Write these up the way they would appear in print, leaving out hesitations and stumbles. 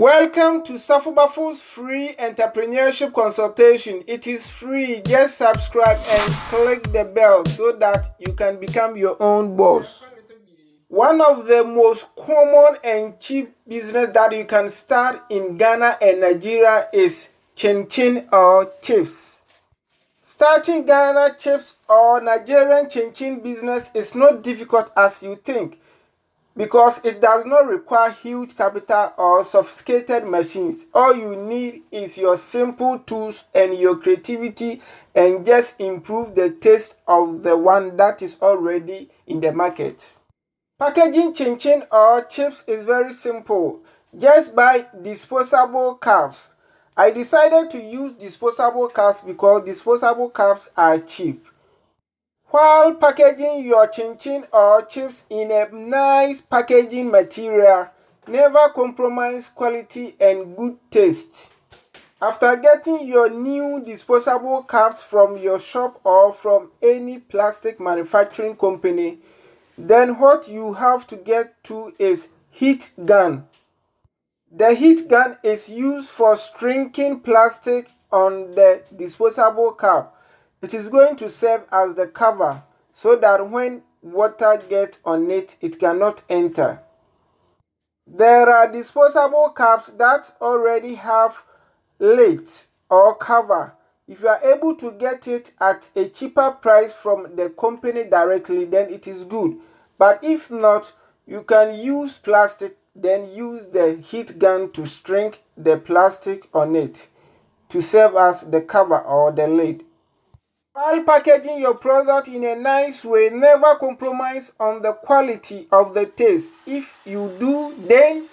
Welcome to Safubafu's free entrepreneurship consultation. It is free. Just subscribe and click the bell so that you can become your own boss. One of the most common and cheap business that you can start in Ghana and Nigeria is chin-chin or chips. Starting Ghana chips or Nigerian chin-chin business is not difficult as you think, because it does not require huge capital or sophisticated machines. All you need is your simple tools and your creativity, and just improve the taste of the one that is already in the market. Packaging chin-chin or chips is very simple. Just buy disposable cups. I decided to use disposable cups because disposable cups are cheap. While packaging your chin-chin or chips in a nice packaging material, never compromise quality and good taste. After getting your new disposable cups from your shop or from any plastic manufacturing company, then what you have to get to is heat gun. The heat gun is used for shrinking plastic on the disposable cup. It is going to serve as the cover so that when water gets on it, it cannot enter. There are disposable cups that already have lids or cover. If you are able to get it at a cheaper price from the company directly, then it is good. But if not, you can use plastic, then use the heat gun to shrink the plastic on it to serve as the cover or the lid. While packaging your product in a nice way, never compromise on the quality of the taste. If you do, then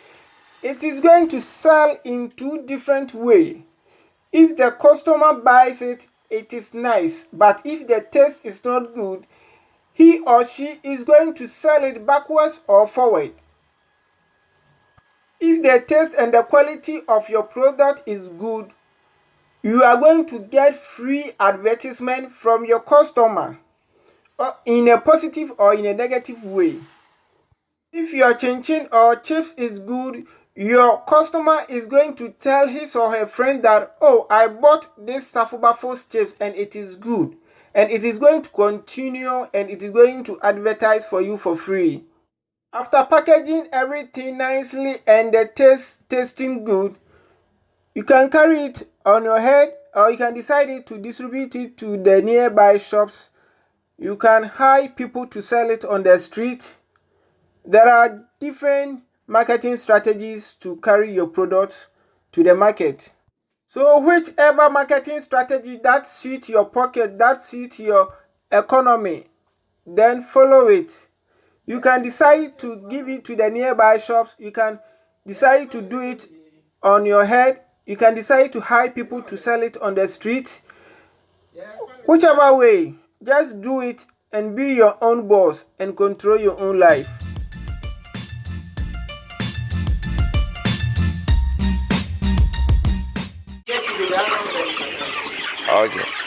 it is going to sell in two different ways. If the customer buys it, it is nice. But if the taste is not good, he or she is going to sell it backwards or forward. If the taste and the quality of your product is good, you are going to get free advertisement from your customer, in a positive or in a negative way. If your chin-chin or chips is good, your customer is going to tell his or her friend that, oh, I bought this Safubafu's chips and it is good. And it is going to continue and it is going to advertise for you for free. After packaging everything nicely and the tasting good, you can carry it on your head, or you can decide to distribute it to the nearby shops. You can hire people to sell it on the street. There are different marketing strategies to carry your products to the market. So whichever marketing strategy that suits your pocket, that suits your economy, then follow it. You can decide to give it to the nearby shops. You can decide to do it on your head. You can decide to hire people to sell it on the street. Whichever way, just do it and be your own boss and control your own life. Okay.